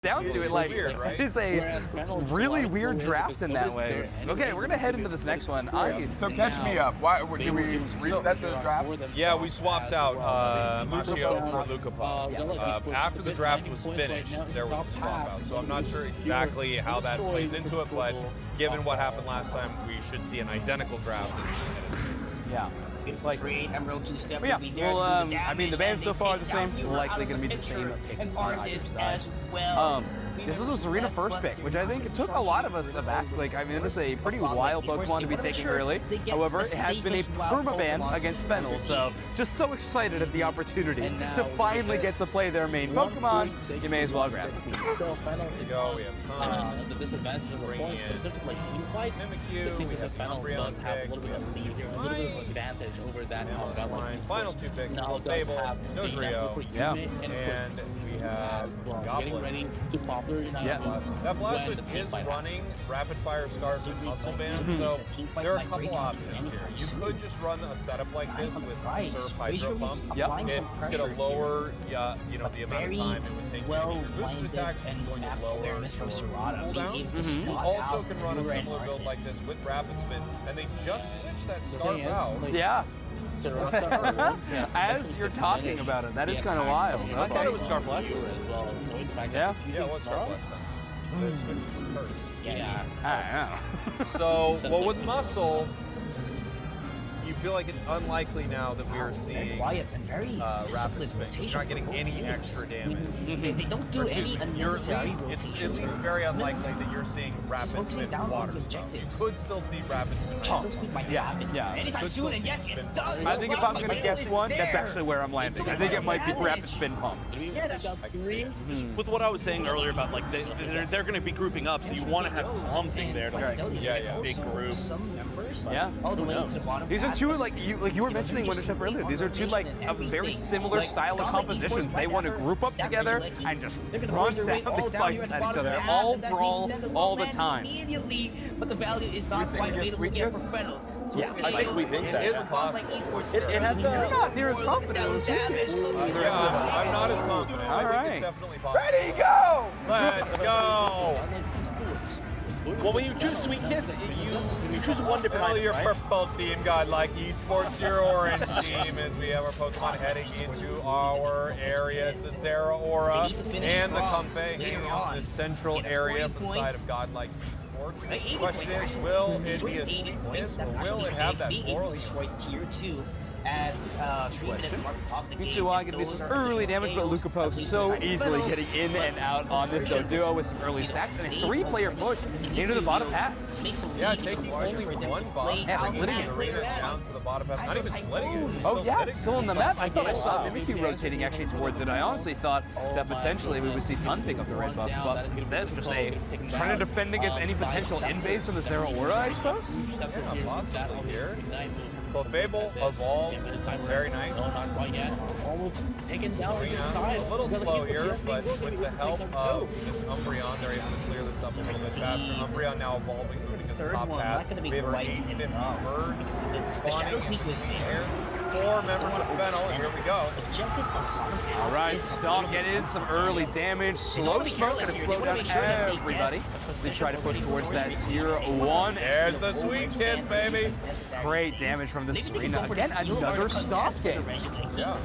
down to it, like, weird, right? it is a really weird draft in that way. Okay, we're gonna head into this next one. So catch me up. Why did we reset the draft? Yeah, we swapped out Machio for Lukapov. After the draft was finished, there was a swap out. So I'm not sure exactly how that plays into it, but given what happened last time, we should see an identical draft. Yeah. Like, well, yeah, well, I mean, the bands so far are the same. Likely going to be the same picks on either side. This is the Serena first pick, which I think took a lot of us aback. Like, I mean, it was a pretty wild Pokemon to be taking early. However, it has been a perma-ban against Fennel, so just so excited at the opportunity to finally get to play their main Pokemon, you may as well grab it. There you go, we have time. The disadvantage of the point, there's like team fights. Mimikyu, we have Fennel does have a little bit of lead here, a little bit of advantage over that. Final two picks, Fable, Dodrio, yeah, and we have getting ready to pop. Yeah. That Blastoise is running Rapid Fire Scarf with Muscle Band, so there are a couple options here. You could just run a setup like this with Surf Hydro Pump. Yep. It's going to lower, you know, the amount of time it would take to get your boosted attacks. It's going to lower your cooldowns. You also can run a similar build like this with Rapid Spin, and they just switched that Scarf out. Yeah. As you're talking about it, that is kind of wild. I thought it was Scarf last year. Yeah? Yeah, it was Scarf last time. They switched it to Curse. Yeah. I don't know. So, well, with Muscle, you feel like it's unlikely now that we are seeing Rapid Spin. You're not getting any extra damage. They don't do any unnecessary It's at least very unlikely that you're seeing Rapid Spin Water Spell. You could still see Rapid Spin Pump. Yeah. Anytime soon, and yes, it does. I think if I'm going to guess one, that's actually where I'm landing. I think it might be Rapid Spin Pump. Yeah, that's with what I was saying earlier about, like, they're going to be grouping up, so you want to have something there to big group. Yeah. All the way to the bottom. These are two, like you were mentioning, Wonder Chef, earlier, these are two, like, a very similar style of compositions. They want to group up together and just run down the fights at each other. All brawl, all the time. Immediately, but the value is not quite available yet for Fennel. Yeah, I think we think that. It is possible. It had You're not near as confident as Yeah, I'm not as confident. All right. I think it's definitely possible. Ready, go! Let's go! Well, when you choose Sweet Kiss, you choose one different item, your right? purple team, GodLike Esports, your orange team, as we have our Pokemon heading into our area. It's the Zeraora and the Comfey hanging out in the central area from the side of GodLike Esports. The question is, will it be a Sweet Kiss, or will it have that floral? Tier 2. At Mitsuwa going to be some early damage, but Lukapov so easily getting in and out on this Doduo with some early stacks and a 3-player push into the bottom half. Yeah, taking only one buff. Yeah, splitting it. Arena down to the bottom half. Not even splitting it. Oh yeah, it's still on the map. I thought I saw Mimikyu rotating actually towards it. I honestly thought that potentially we would see Tun pick up the red buff, but instead just trying to defend against any potential invades from the Zeraora, I suppose? Yeah, possibly here. So Fable evolved, very nice. Almost taken down a little slow here, but with the help of this Umbreon, they're able to clear this up a little bit faster. Umbreon now evolving, moving to the top path. We have our 850 birds spawning in the air. 4 members of Fennel, and here we go. All right, Stomp getting in some early damage. Slow Smoke going to slow down everybody. They try to push towards that tier 1. There's the Sweet Kiss, baby. Great damage from the Serena. Again, another Stomp game. Yeah.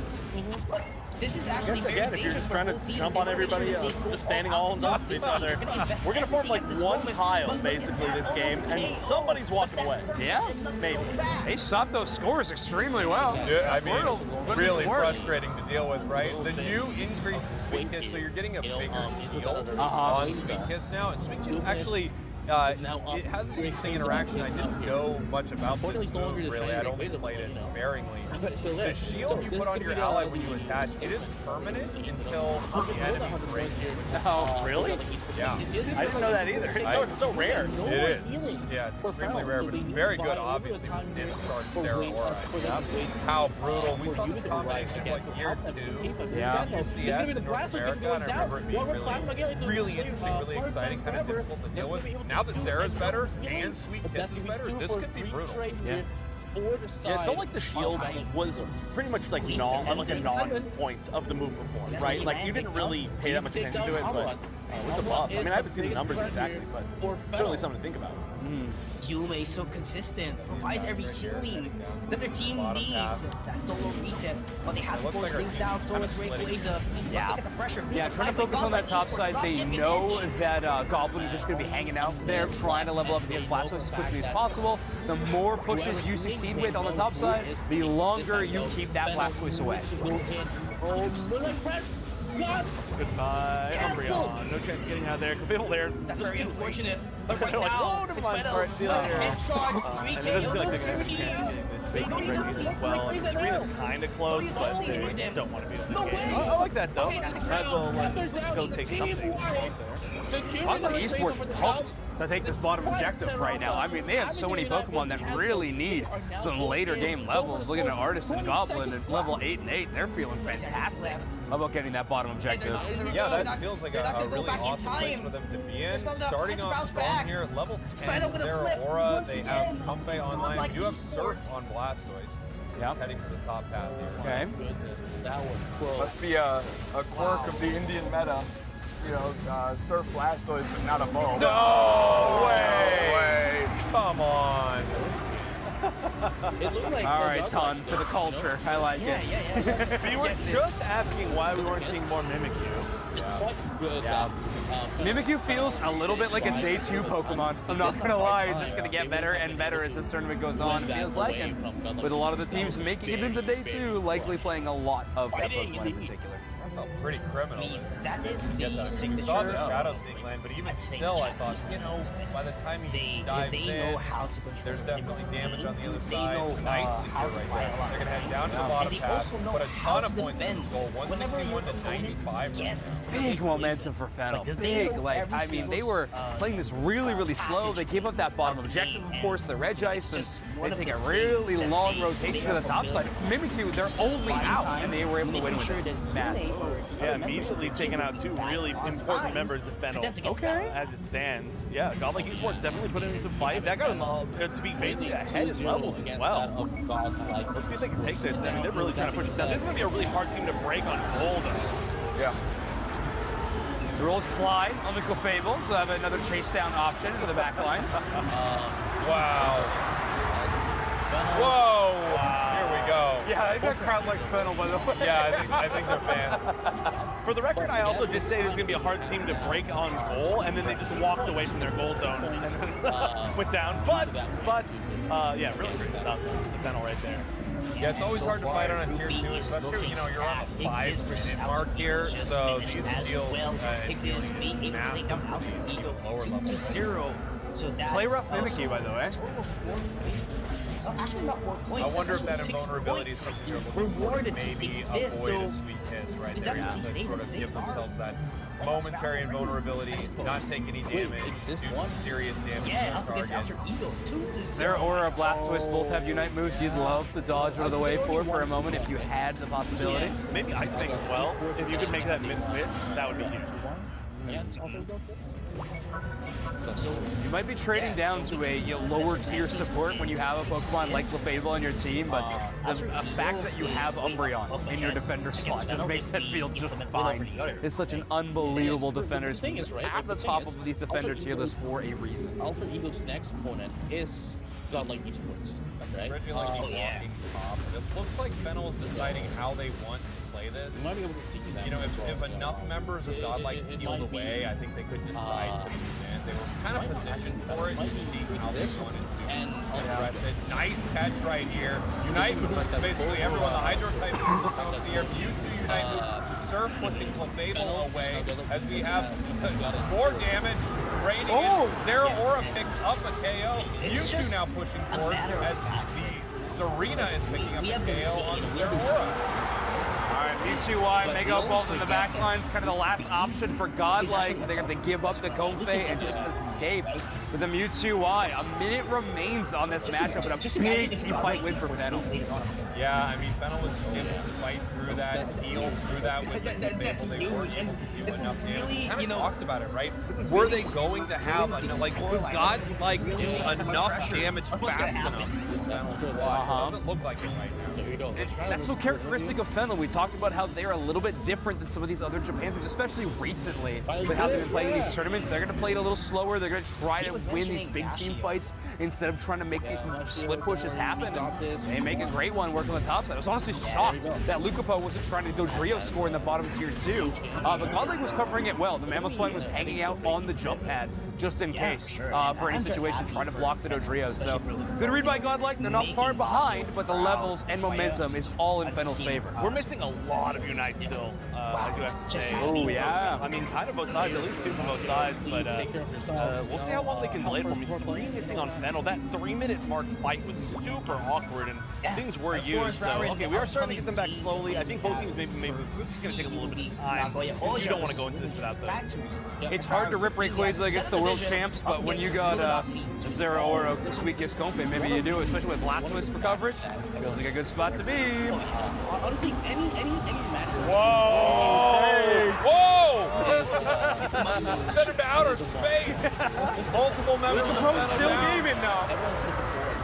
This is actually again, if you're just trying to jump on everybody else, just standing all on top of each other, we're going to form like one pile, basically, this game, and somebody's walking away. Yeah? Maybe. They shot those scores extremely well. Yeah, I mean, really frustrating to deal with, right? The new increase to Sweet Kiss, so you're getting a bigger shield on Sweet Kiss now, and Sweet Kiss actually... it has an interesting interaction. I didn't know much about this move, really. I'd only played it sparingly. The shield you put on your ally when you attach, it is permanent until the enemy breaks it. Oh, really? Yeah. I didn't know that either. It's so rare. It is. Yeah, it's extremely rare, but it's very good, obviously, with Discharge Zeraora. How brutal. We saw this combination like year 2. Yeah. CS in North America, and I remember it being really interesting, really exciting, kind of difficult to deal with. Now that Zera's better and Sweet Kiss is better, this could be brutal. Yeah. Yeah, it felt like the shield was pretty much like a non-point of the move before, right? Like you didn't really pay that much attention to it, but With the buff. I mean, I haven't seen the numbers exactly, but certainly something to think about. Yume is so consistent, provides every healing that their team needs. That solo reset, but they have to force things down towards Rayquaza. Yeah. The pressure. Yeah, trying to focus on that top side. They know that Goblin is just going to be hanging out there, trying to level up against Blastoise as quickly as possible. The more pushes you succeed with on the top side, the longer you keep that Blastoise away. Goodbye, Umbreon. No chance of getting out of there. Fiddle there. That's very unfortunate. But They're right like, now, oh, never it's mind. Fennel. All right, see you later. Headshot, And it doesn't feel like they're going to have a chance of getting this big break as well. And Serena's kind of close, but they don't want to be in this game. I like that, though. Might as well go take something. GodLike Esports pumped to take this bottom objective right now. I mean, they have so many Pokemon that really need some later game levels. Looking at Artist and Goblin at level 8 and 8, they're feeling fantastic about getting that bottom objective. Yeah, that feels like a really awesome place for them to be in. Starting off strong here at level 10, their Aura, they have Comfey online. We do have Surf on Blastoise. Yep. Heading to the top path here. Okay. Must be a quirk of the Indian meta. You know, Surf Blastoise, but not a bow. No way! Come on. All right, Ton, for the culture. I like it. We were just asking why we weren't seeing more Mimikyu. Yeah. Mimikyu feels a little bit like a day 2 Pokemon. I'm not gonna lie, it's just gonna get better and better as this tournament goes on, it feels like. And with a lot of the teams making it into day 2, likely playing a lot of that Pokemon in particular. Felt pretty criminal there. That is We the signature. saw the Shadow Sneak land, but even still, I thought, you know, by the time he dives in, there's definitely damage on the other side. Nice secure right there. They're going to head down to the bottom path, put a ton of points in this goal, 161 to 95 right now. Big momentum for Fennel. Big, like, I mean, they were playing this really, really slow. They gave up that bottom objective, of course, the Regice, and they take a really long rotation to the top side. Mimikyu, they're only out, and they were able to win with it. Massive. Yeah, immediately taking out 2 really important members of Fennel. Okay. As it stands. Yeah, GodLike Esports definitely put in some fight. That got them to be basically ahead in levels as well. Let's see if they can take this. I mean, they're really trying to push this down. This is going to be a really hard team to break on goal, though. Yeah. The rolls fly on the Clefable, so they have another chase down option into the back line. Wow. Whoa! Here we go. Yeah, I think that crowd likes Fennel, by the way. Yeah, I think they're fans. For the record, I also did say this is going to be a hard team to break on goal, and then they just walked away from their goal zone and then went down. But yeah, really great stuff. The Fennel right there. Yeah, it's always hard to fight on a tier 2, especially when, you know, you're on the 5% mark here, so these deals and massive these lower levels. Play rough Mimikyu, by the way. Actually, not 4 points. I wonder if that invulnerability is something you're looking to maybe avoid a sweet kiss right there, just to sort of give themselves that momentary invulnerability, not take any damage, do some serious damage to their target. Sarah or Blastoise both have Unite moves you'd love to dodge out of the way for a moment if you had the possibility. Maybe I think as well. If you could make that mid-pit, that would be huge. You might be trading down to a lower tier support when you have a Pokemon like Clefable on your team, but the fact that you have Umbreon in your defender slot just makes that feel just fine. It's such an unbelievable defender. It's at the top of these defender tier lists for a reason. Alpha Eagle's next opponent is GodLike Esports. Right? Originally walking top. It looks like Fennel is deciding how they want to play this. You might be able to see that. You know, if enough members of GodLike peeled away, I think they could decide to move in. They were kind of positioned for it to see how they wanted to address it. Nice catch right here. Unite moves basically everyone. The Hydro type moves out of the air. Mewtwo Unite moves. Surf pushing Clefable away as we have more damage raining in. Zeraora picks up a KO. Mewtwo now pushing forward as the Serena is picking up a KO on the Zeraora. Alright, Mewtwo Mega Evolved in the back line is kind of the last option for GodLike. They're going to give up the Comfey and just escape with a Mewtwo Y. A minute remains on this matchup, and a big team fight win for Fennel. Yeah, I mean, Fennel was able to fight through that, deal through that with Fable. They weren't able to do enough damage. We kind of talked about it, right? Were they going to have, like, could GodLike do enough damage fast enough to this Fennel squad? It doesn't look like it right now. That's so characteristic of Fennel. We talked about how they're a little bit different than some of these other Japan teams, especially recently, with how they've been playing these tournaments. They're going to play it a little slower. They're going to try to win these big team fights instead of trying to make these split pushes happen. And they make a great one working on the top side. I was honestly shocked that Lucapo wasn't trying to Dodrio score in the bottom tier 2. But GodLike was covering it well. The Mammoth was hanging out on the jump pad just in case for any situation, trying to block the Dodrio. So good read by GodLike. They're not far behind, but the levels and momentum is all in Fennel's favor. We're missing a lot of Unite still, I do have to say. Oh, yeah. I mean, kind of both sides, at least 2 from both sides, but we'll see how long they can delay for me. 3 missing on Fennel. That 3-minute mark fight was super awkward, and things were used. So, okay, we are starting to get them back slowly. I think both teams maybe it's going to take a little bit of time. You don't want to go into this without those. It's hard to rip Rayquaza against the world champs, but when you got a Zero or a Sweet Kiss Comfey, maybe you do, especially with Blastoise for coverage. Feels like a good spot to be. Honestly, any match. Whoa! Whoa! Send him to outer space. Multiple members of Fennel still down. gaming now.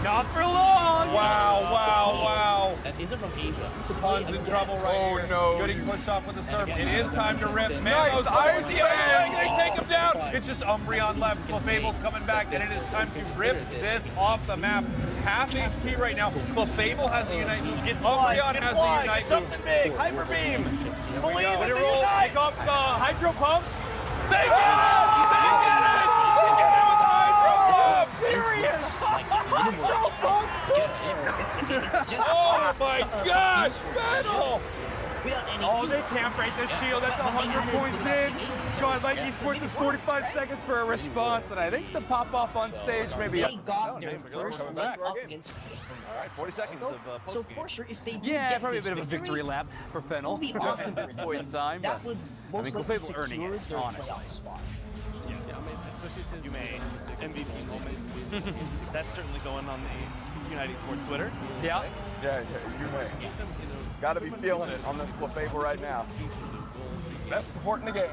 Not for long. Wow, wow, wow. That isn't from Asia. Tons in trouble right here. no. Getting pushed off with the serve. It is time to rip. Nice, Mammo's over the other way. They take him down. It's just Umbreon left. Clefable's coming back, and it is time to rip this off the map. Half HP right now. Clefable has a Unite move. Umbreon has a Unite move. Something big. Hyper Beam. Believe in the Roll. Unite. Pick up Hydro Pump. They get it! They get it! They get it with the Hydro Pump! Serious. Hydro Pump. Oh my gosh, Fennel! Oh, they can't break the shield. That's 100 points in. GodLike Esports is 45 seconds for a response, and I think the pop-off on stage maybe. They got their first coming leg back. up against. All right, 40 seconds of So post-game. for sure, if they do Yeah, get probably a this bit of a victory lap for Fennel It'll be awesome at this point in time. that But would I most mean, likely Clefable earning it, secure their honestly. playoff spot. You may MVP moment. That's certainly going on the United Sports Twitter. Yeah. Yeah, you may. Got to be feeling it on this Clefable right now. Best support in the game.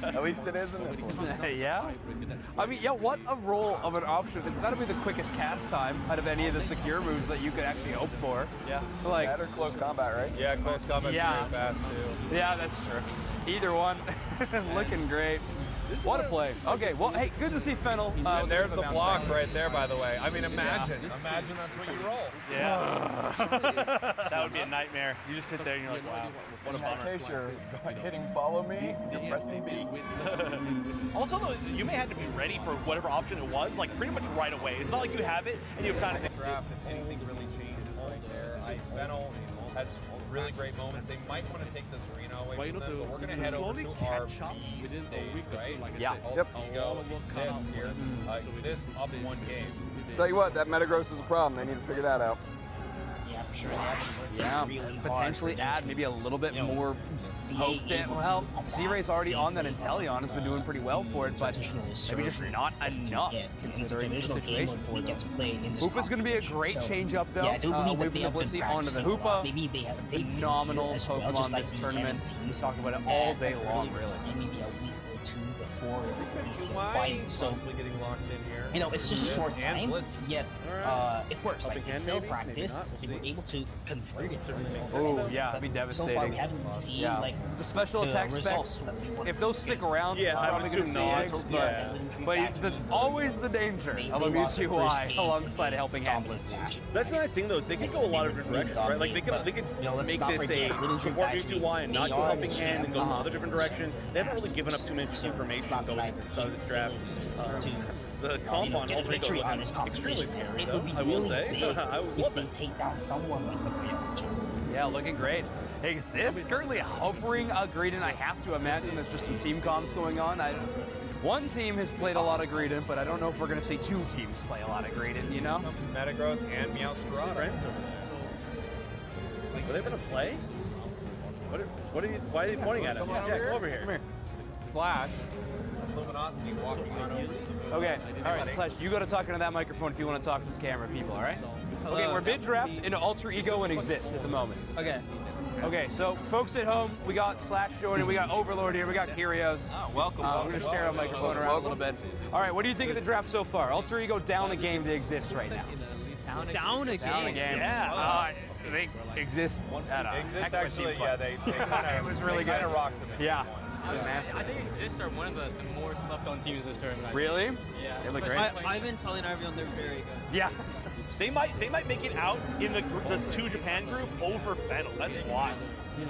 At least it is in this one. Yeah. I mean, yeah, what a role of an option. It's got to be the quickest cast time out of any of the secure moves that you could actually hope for. Yeah. Like, That or close combat, right? Yeah, close combat Yeah. very fast too. yeah, that's true. Either one. Looking great. What a play. Okay, well, hey, good to see Fennel. And there's the block right there, by the way. I mean, imagine that's what you roll. Yeah. That would be a nightmare. You just sit there and you're like, wow, what a In that bummer. case, you're hitting follow me, you're pressing B. Also, though, you may have to be ready for whatever option it was, like pretty much right away. It's not like you have it and you have time to think. Draft, if anything really changes right there. Fennel has really great moments. They might want to take this arena away from them, but we're going to head over to our B stage, right? Yeah. Yep. Go exist here. Exist up 1 game. Tell you what, that Metagross is a problem. They need to figure that out. Yeah, for sure. Yeah, potentially add maybe a little bit more hope to it. Well, C-Ray's already on that Inteleon, has been doing pretty well for it, but maybe just not enough considering the situation for them. Hoopa's going to be a great change-up, though, away from the Blissey onto the Hoopa. Phenomenal Pokemon this tournament. We've talked about it all day long, really. Maybe a week or two before the Why? fight. So, Possibly getting locked in here. you know, it's just a short And time, Blissey. yet it works. Like, it's still practice. They were able to convert it. Oh, yeah, it'd be So far, devastating. we haven't seen, Yeah, like, the special the attack results specs, that we want if to those see. stick around, Yeah, I probably would going to assume see not, eggs, yeah. always the danger of a Mewtwo Y alongside a helping hand Blissey. That's the nice thing, though, is they could go a lot of different directions, right? Like, they could make this a support Mewtwo Y and not go helping hand and go some other different directions. They haven't really given up too much information going into the start of this draft. The comp on Ultra Ego looking extremely scary, though, I will say. I would love If it. they take down someone like the Great. Yeah, looking great. Exists currently hovering a Greedent. I have to imagine there's just some team comms going on. One team has played a lot of Greedent, but I don't know if we're going to see 2 teams play a lot of Greedent, you know? Metagross and Meowscarada. Friends over there. Are they going to play? Why are they pointing at him? Yeah, come over here. Slash, Luminosity walking on over. Okay, all right, Slash, you go to talk into that microphone if you want to talk to the camera people, all right? Okay, we're mid-draft into Alter Ego and Exist at the moment. Okay. Okay, so folks at home, we got Slash Jordan, we got Overlord here, we got Kyrios. Oh, welcome. We're going to share a microphone around a little bit. All right, what do you think of the draft so far? Alter Ego down a game to Exist right now. Down a game. Yeah. They Exist. Exist actually, yeah, they kind It was really they kind good. of rocked them. Yeah. I think Exist are one of the more slept-on teams this tournament. Really? Yeah. They look great. I've been telling everyone they're very good. Yeah. They might make it out in the 2 Japan group over Fennel. That's wild.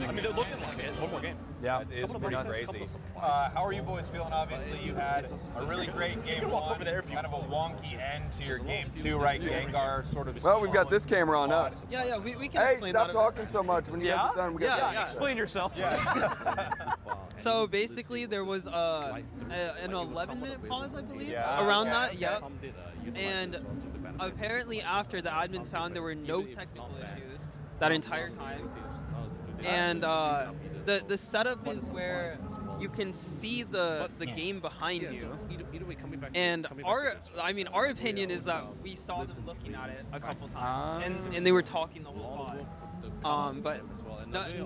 I mean, they're looking like it. One more game. Yeah. It is pretty crazy. How are you boys feeling? Obviously, you had a really great game one, over there if you kind of a wonky end to your game 2, right? Gengar sort of. Well, we've got this camera on us. Yeah, we can Hey, explain stop that. talking so much. When you guys are done, we got Yeah. Explain yourself. So basically, there was an 11-minute pause, I believe, Yeah. around Yeah. that. Yeah. And apparently, after the admins found there were no technical issues that entire time. And the setup is where you can see the game behind you. And our opinion is that we saw them looking at it a couple times, and they were talking the whole pause. But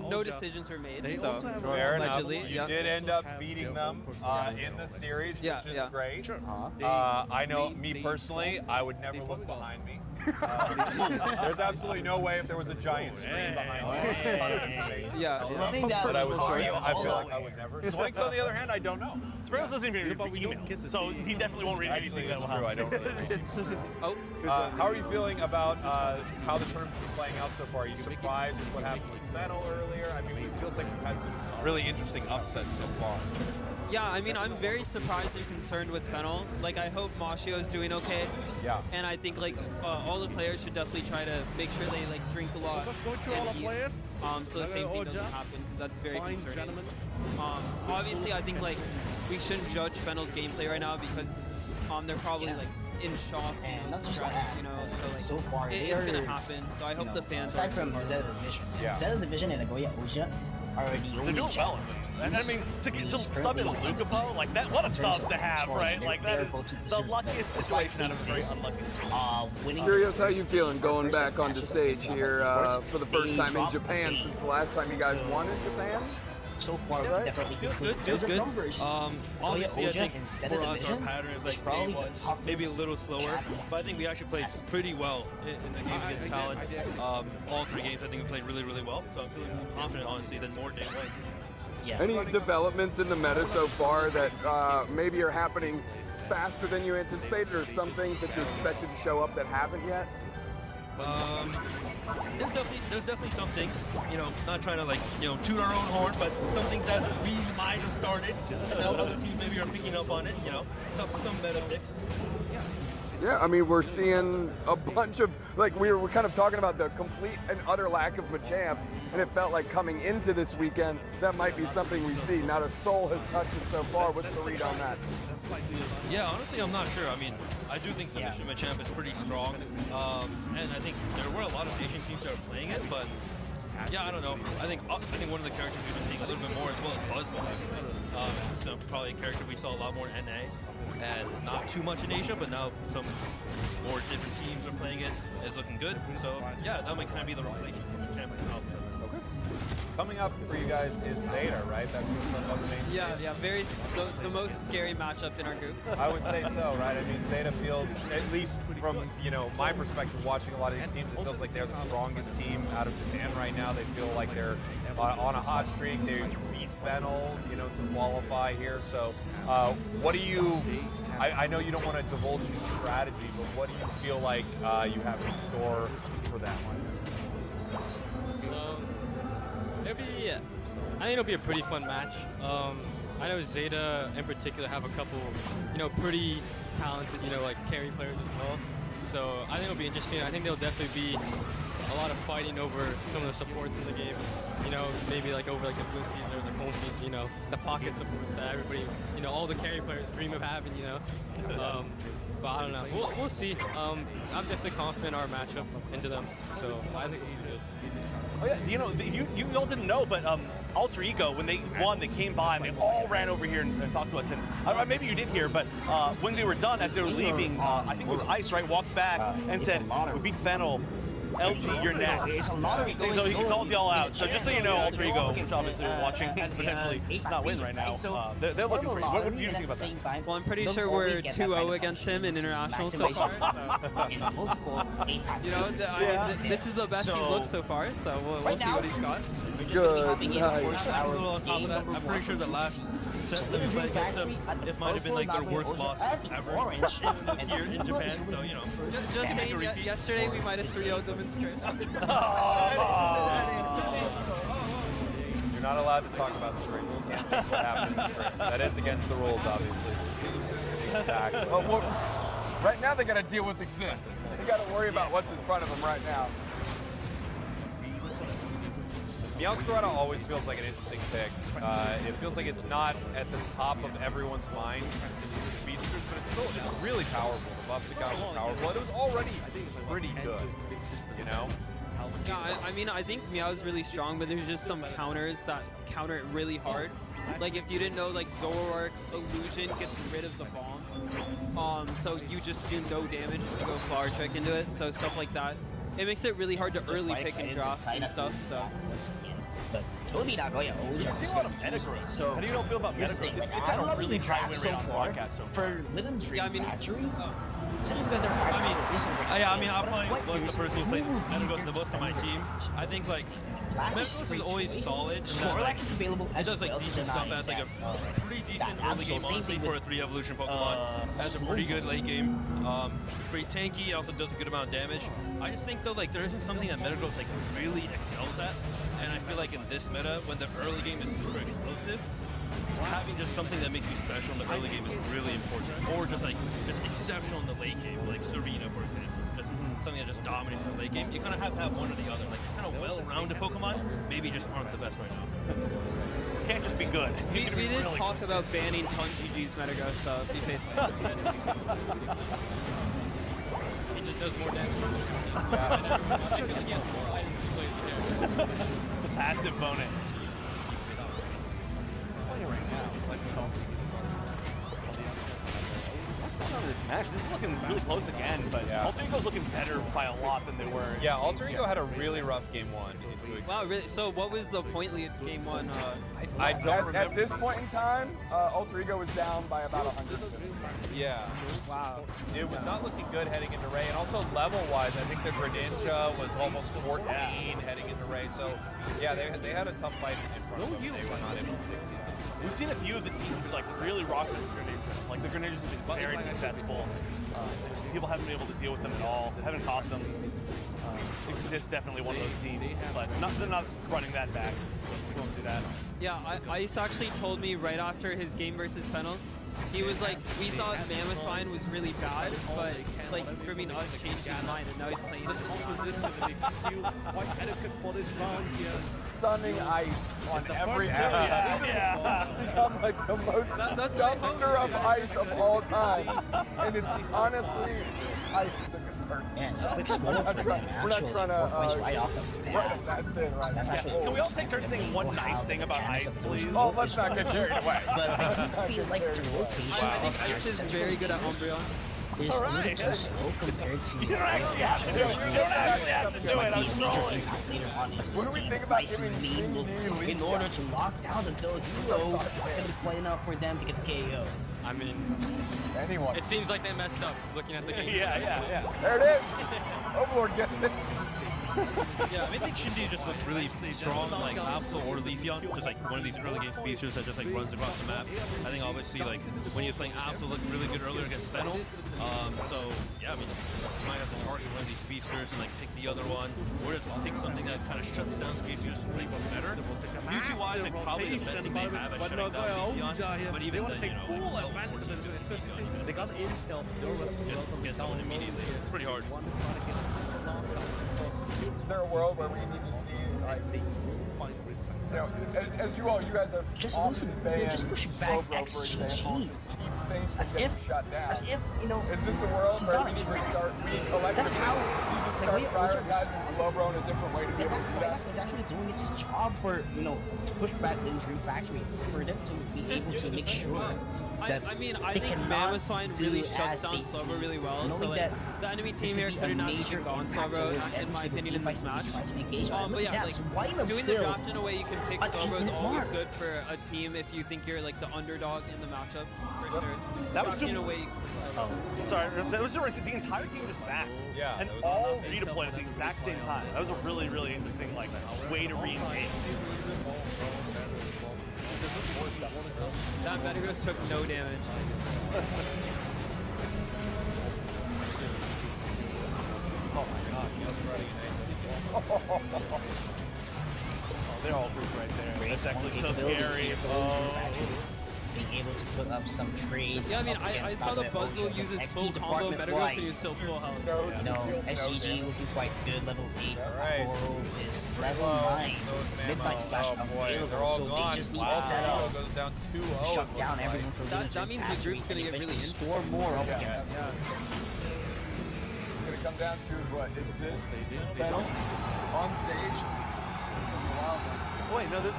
no decisions were made. So Fair enough. allegedly, You did end up beating them in the series, which is great. Uh-huh. I know, me personally, I would never look behind me. There's absolutely no way if there was a giant screen behind me. Yeah. I think that But I was feel like I would never. Zoinks, on the other hand, I don't know. Sparrows doesn't even read emails, so he definitely won't read Actually, anything that it's will true. I happen. don't really read. Oh. How are you feeling about how the tournament's been playing out so far? Are you surprised with what happened with Fennel earlier? I mean, it feels like we've had some really interesting upsets so far. Yeah, I mean, I'm very surprised and concerned with Fennel. Like, I hope Mashio is doing okay. Yeah. And I think, like, all the players should definitely try to make sure they, like, drink a lot. And eat. So the same thing doesn't happen, because that's very concerning. Obviously, I think, like, we shouldn't judge Fennel's gameplay right now because they're probably, like, in shock and stressed, you know, so like so far, it's gonna happen. So I hope the fans aside from the Zeta division, Yeah. Zeta division and Nagoya Oja are the They're only doing well. And I mean, to sub in Lucapo, like that, what a sub to have, right? Like that is the luckiest situation out of a very unlucky. winning. Curious how you feeling going back onto stage here for the first time in Japan since the last time you guys won in Japan? So far, definitely Feels good. Numbers. Honestly, I Oja think and Zeta for us, our division pattern is is like probably game one, the toughest maybe a little slower. But I think we actually played pretty well in the game against Talon. All 3 games, I think we played really, really well. So I'm feeling more confident, honestly, than more day one. Yeah. Any developments in the meta so far that maybe are happening faster than you anticipated, or some things that you expected to show up that haven't yet? There's definitely some things, you know, not trying to like, you know, toot our own horn, but some things that we might have started, that other teams maybe are picking up on it, you know, some meta picks. Yeah, I mean, we're seeing a bunch of, like, we were kind of talking about the complete and utter lack of Machamp, and it felt like coming into this weekend, that might be something we see. Not a soul has touched it so far. What's the read on that? Yeah, honestly, I'm not sure. I mean, I do think Submission Machamp is pretty strong, and I think there were a lot of Asian teams that are playing it, but yeah, I don't know. I think one of the characters we've been seeing a little bit more as well as Buzzball. So probably a character we saw a lot more in NA, and not too much in Asia, but now some more different teams are playing it. It's looking good. So yeah, that might kind of be the replacement for Machamp as well. So. Coming up for you guys is Zeta, right? That's the main Yeah, very the most scary matchup in our group. I would say so, right? I mean, Zeta feels, at least from, you know, my perspective, watching a lot of these teams, it feels like they're the strongest team out of Japan right now. They feel like they're on a hot streak. They beat Fennel, you know, to qualify here. So, what do you? I know you don't want to divulge any strategy, but what do you feel like you have in store for that one? I think it'll be a pretty fun match. I know Zeta in particular have a couple, you know, pretty talented, you know, like carry players as well. So I think it'll be interesting. I think there'll definitely be a lot of fighting over some of the supports in the game. You know, maybe like over like the blue season or the Confies, you know, the pocket supports that everybody, you know, all the carry players dream of having, you know. But I don't know. We'll see. I'm definitely confident in our matchup into them. So I think it'll be good. Oh yeah, you know, you all didn't know, but Alter Ego, when they won, they came by and they all ran over here and talked to us. And I don't know, maybe you did hear, but when they were done, as they were leaving, I think it was Ice, right, walked back and said, "We beat Fennel. LG, you're next." So he called y'all out. So just so you know, Alter Ego, which obviously we're watching potentially not win right now, they're looking for you. What do you think about that? Well, I'm pretty sure we're 2-0 against him in international so far. You know, I mean, this is the best he's looked so far, so we'll see what he's got. Good night. A little on top of that, I'm pretty sure the last set that we played against them, it might have been like their worst loss ever this year in Japan, so you know. Just saying, yesterday we might have 3-0'd them in straight. You're not allowed to talk about straight. That's what happens. That is against the rules, obviously. Exactly. Well, right now they got to deal with exist. They got to worry about what's in front of them right now. Meowscarada always feels like an interesting pick. It feels like it's not at the top of everyone's mind in the speedsters, but it's really powerful. The buffs it got was powerful. And it was already pretty good, you know? Yeah, I mean, I think Meow's really strong, but there's just some counters that counter it really hard. Like, if you didn't know, like, Zoroark Illusion gets rid of the bomb. So you just do no damage if you go Flower Trick into it, so stuff like that. It makes it really hard to early pick and drafts and stuff, so. You've seen a lot of Metagross. So how do you feel about Metagross? It's had a really high win rate on the podcast so far. Yeah, I mean, I'll probably was the person who played Metagross the most on my team. I think like Metagross is always solid in that like, it does like decent stuff as like a pretty decent early game honestly for a 3 evolution Pokemon. Has a pretty good late game. Pretty tanky, also does a good amount of damage. I just think though like there isn't something that Metagross like really excels at. And I feel like in this meta, when the early game is super explosive, having just something that makes you special in the early game is really important. Or just exceptional in the late game, like Serena, for example. Just something that just dominates in the late game. You kind of have to have one or the other. Like kind of well-rounded Pokemon, maybe just aren't the best right now. Can't just be good. We did talk about banning Ton GG's Metagross, so if he faces He just does more damage. The passive bonus. This match. This is looking really close again, but Alter Ego's looking better by a lot than they were. Yeah, Alter Ego had a really rough game 1. Wow, really? So what was the point lead game 1? I don't remember. At this point in time, Alter Ego was down by about 150. Yeah. Wow. It was not looking good heading into Ray, and also level-wise, I think the Greninja was almost 14 heading into Ray, so yeah, they had a tough fight in front of them. They were not able to take it. We've seen a few of the teams like really rock with Greninja. Like the Greninjas have been very successful. People haven't been able to deal with them at all. They haven't caught them. It's definitely one of those teams, but they're not running that back. We won't do that. Yeah, Ice actually told me right after his game versus Fennel, he was like, we thought Mamoswine was really bad, but like scrimming us changed his mind, and now he's playing the composition. Quite adequate for this round here. Sunning Ice on every area. It's become like the most dumpster of ice of all time. And it's honestly, Ice is a good person. Yeah, quick score for we're not trying to right off the bat. that thing right now. Can we all take turns saying one nice thing about Ice, please? Oh, let's not get carried away. But I do feel like the rotation. I think Ice is very good at Umbreon. Is a little too slow compared to You don't actually have to do it. You don't actually have to do it. I'm trolling. What do we think about giving Shindy lead? In order to lock down the Dojo, it's going to be quite enough for them to get the KO. I mean, anyone. It seems like they messed up looking at the game. Yeah. There it is. Overlord gets it. Yeah, I think Shindy just looks really strong, like Absol or Leafeon, just like one of these early game speedsters that just like runs across the map. I think obviously like when he was playing Absol looked really good earlier against Fennel. So yeah, I mean, you might have to target one of these speedsters and like pick the other one, or just pick something that kind of shuts down speedsters like better. Mewtwo-wise, like probably the best thing they have at shutting down Leafeon, but even then, you know, full advantage of it, especially they got intel. Just get someone immediately. It's pretty hard. Is there a world where we need to see, like, as you guys have Just often banned pushing back Slowbro, for example, XGG. keep things from getting shut down. As if, you know, is this a world where we need to start, we collectively need to start prioritizing Slowbro in a different way to be able to do that? Is actually doing its job for, you know, to push back the Dream Factory, for them to be able to make sure that I mean, I think Mamoswine really shuts down Slowbro really well. So like, the enemy team here couldn't have gone Slowbro, in my opinion, in this match. But yeah, like doing the draft in a way you can pick Slowbro is always good for a team if you think you're like the underdog in the matchup, for sure. That was in a way. Sorry, that was the entire team just backed. Yeah. And all redeployed at the exact same time. That was a really, really interesting like way to re-engage. That Metagross took no damage. Oh my god, he was running they're all grouped right there. That's actually so scary. Being able to put up some trades. Yeah, I mean, I saw the Buzzle use his full combo Metagross and he was still full health. You know, SGG looking quite good, level 8. Alright. Oro is level 9. Midnight Slash available, so they just need to set up. Goes down 2-0. Shut down everyone from that means the group's gonna get really score more up against them. It's going to come down to what exists. Fennel on stage. It's going to be wild. Wait, no, there's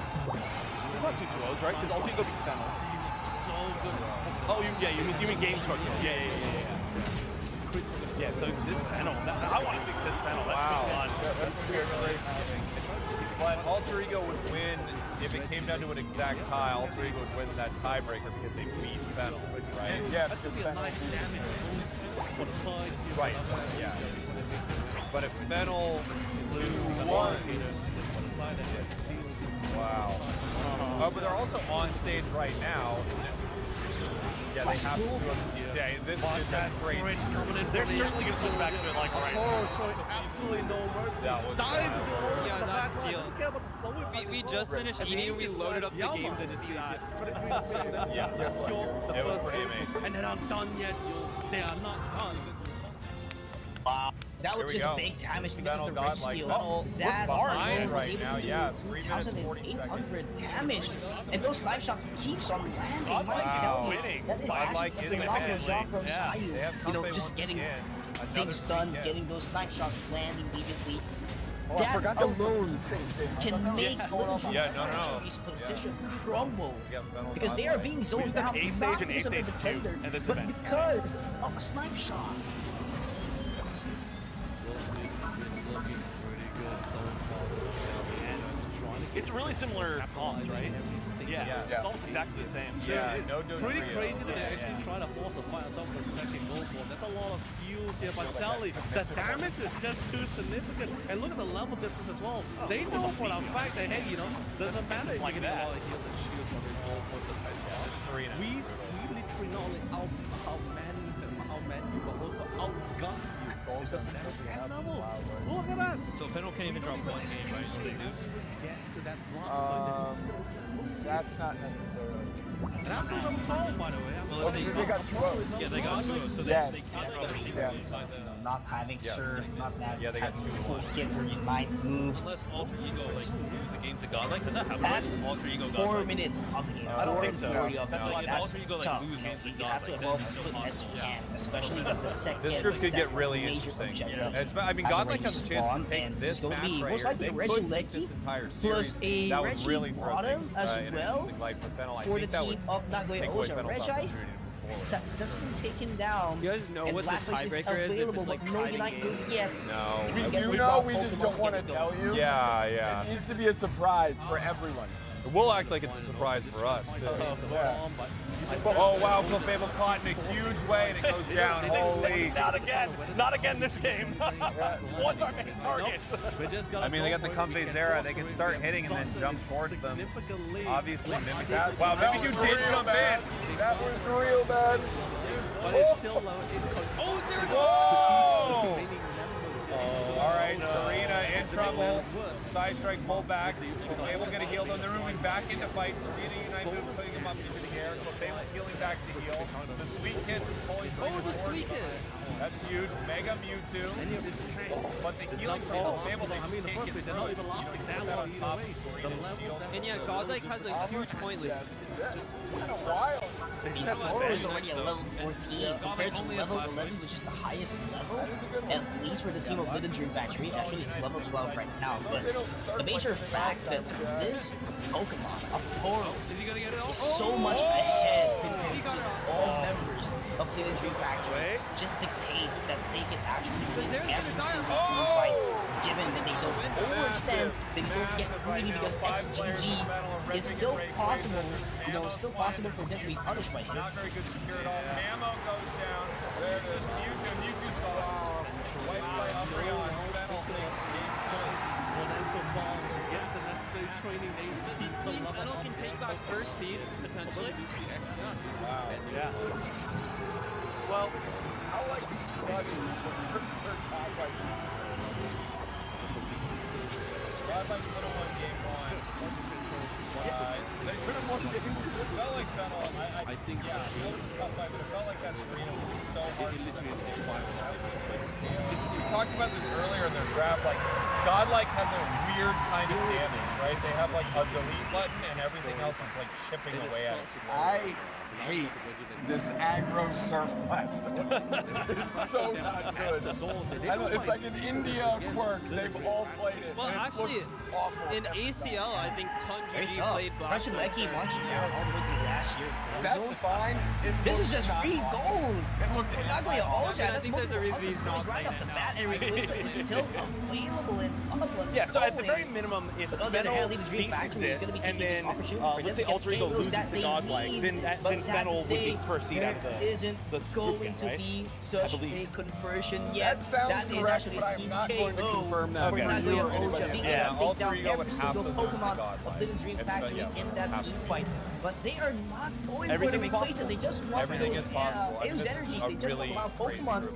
not 2 2-0s, right? Because Ulti go beat Fennel. Oh, you mean game structure. Yeah. Yeah, so this Fennel. I want to fix this Fennel. That's fun. That's weird. But Alter Ego would win if it came down to an exact tie. Alter Ego would win that tiebreaker because they beat Fennel, right? Yeah, That's gonna be a nice damage for the side. Right. Yeah. But if Fennel won, wow. But they're also on stage right now. Yeah, they have 2 of these. Yeah, this is a great. They're certainly going to switch back to it like right now. Oh, so absolutely no mercy. That was Dives into the order. Yeah, that's Doesn't deal. care about the slow We just finished eating and we loaded up the game to see that. Yeah, it was pretty amazing. And they're not done yet. They are not done. Wow. That was Here we just go. big damage because Fennel of the got rich like seal. Fennel That behind was right able now. to do Yeah, 3 minutes 40 seconds. 2,800 damage. And those live shots keeps on landing. GodLike Wow. winning. That is GodLike actually is a phenomenal winning. job from Yeah, Sayu. They have You know, Comfey just once getting again. things done, getting those live shots land immediately. Oh, I That forgot those alone things. can make Little Giant Yeah, no. Factory's position crumble. We got Fennel Because they GodLike. are being zoned just have out, A stage not and A because of the stage 2 defender, at this but event. because of a snipe shot. It's really similar comps, right? Yeah, it's almost exactly the same. Yeah, no Pretty Rio. crazy that they actually try to force a fight on top of the second goal ball. That's a lot of fuels here, but Sally, the damage is just too significant. And look at the level difference as well. They know for a fact that, hey, you know, doesn't matter if Like you get a that. lot of heals and shields on the goal for the Serena. we literally not only outman you, but also outgun you. It's just that level. Look at that. So Fennel can't even drop one game, right? So they lose. Get to that monster. That's not necessarily true. And I'm still number 12, by the way. Well, if They got 2-0. yeah, they got 2, so Yes. they can't drop a single Yeah. game inside the... Not having surf, not having Yeah, they got full 2-1. kit where you might move. Unless Alter Ego like lose a game to GodLike, does that happen? That Alter Ego 4 GodLike. minutes of the game. I don't think so. Like, if Alter Ego like tough. lose games to You have to GodLike, evolve then as it's still quick as you possible. can, especially with the second. This group could get really major interesting. objective. I mean, Has GodLike already has a chance to spawned, take and this it's gonna match be right most here. likely They Reggie could take Lecky this entire plus series. a That would Reggie really throw bottom things as in an well interesting light for Fennel. I for the think that team would of Nagoya take away Oja. Fennel's Reg Ice opportunity to move forward. successfully taken down. You guys know and what the Black Ice tiebreaker is if available, it's like but no tied Unite game? yet. No. We Again, do we know, brought we just Pokemon don't want to Skip tell you. Yeah. It needs to be a surprise for everyone. We'll act like it's a surprise for us, too. Yeah. Oh, wow, Clefable caught in a huge way, and it goes down. Holy. Not again. Not again this game. What's our main target? I mean, they got the Comfey Zera. They can start hitting and then jump towards them. Obviously, Mimic. Wow, Mimikyu did jump in. That was real bad. But it's still low in control. Oh, there we Whoa! All right, Serena in trouble. Side strike pull back. Fable get a heal, then they're moving back into fights. Serena Unite move, putting them up into the air. So Fable healing back to heal. The Sweet Kiss is pulling. Oh, the Sweet Kiss. That's huge. Mega Mewtwo. Any of these tanks. But the healing from Fable, they I mean, the just first can't bit, get they're not through even it. lasting that That long on either top way. of The Serena's level shield. that And yeah, GodLike has a huge point lead. It's kind of wild. There's already a level 14 compared to level 11, which is the highest level, at least for the team of Little Dream Factory. Actually, it's level 12 right now, but the major fact that this Pokemon, a Toro, is so much ahead compared to all members of Little Dream Factory, just dictates that they can actually win every single team fight, given that they don't overextend, they don't get greedy because XGG is still possible, you know, still possible for them to be punished by him. Not very good secure at all. Mamo goes down. There it is. Mewtwo's falling. White play up on Fennel takes game point. For them to fall, to get the necessary training they need. Does this mean Fennel can take back first seed, potentially? Wow. Yeah. Well, I like these buddies for GodLike. GodLike could have won game one. They could have won game two. It felt like Fennel. I think, yeah, it was a tough fight, but it felt like that arena was so hard for them to take fight. We talked about this earlier in their draft. Like, GodLike has a weird kind of damage, right? They have like a delete button, and everything else is like chipping away at it. I hate this aggro surf blaster. It's so not good. It's like an India quirk. They've all played it. Well, and it's actually, looked awful. in ACL, I think Very Tunji tough. played Blaster. Lecky launched down all the way to the last year. That's fine. This is just free gold. It looked We're not going to apologize. I think there's a reason he's not right playing off the it bat, and it looks like it's still available in Upland. yeah, so at the very minimum, if But on the other Fennel hand, Leave the Dream beats Factory is exist, going to be and taking this then, opportunity for them let's to say get Ultra Ego payloads loses that to they GodLike, need. then But sad Fennel to would be say, first seed out of there the isn't group going game, to right? be such a believe. conversion yet. That sounds That is correct, actually but a I'm team not going to KO confirm that for for Nagoya you or Oja anybody being else. able to Ultra take Ego down would every have single to lose to Pokemon GodLike. of Little Dream If, Factory yeah, in that have team to. fight. But they are not going Everything for is to replace possible. it. They just want Everything those is possible. Eos This is energies. a They just really want crazy Pokemon group.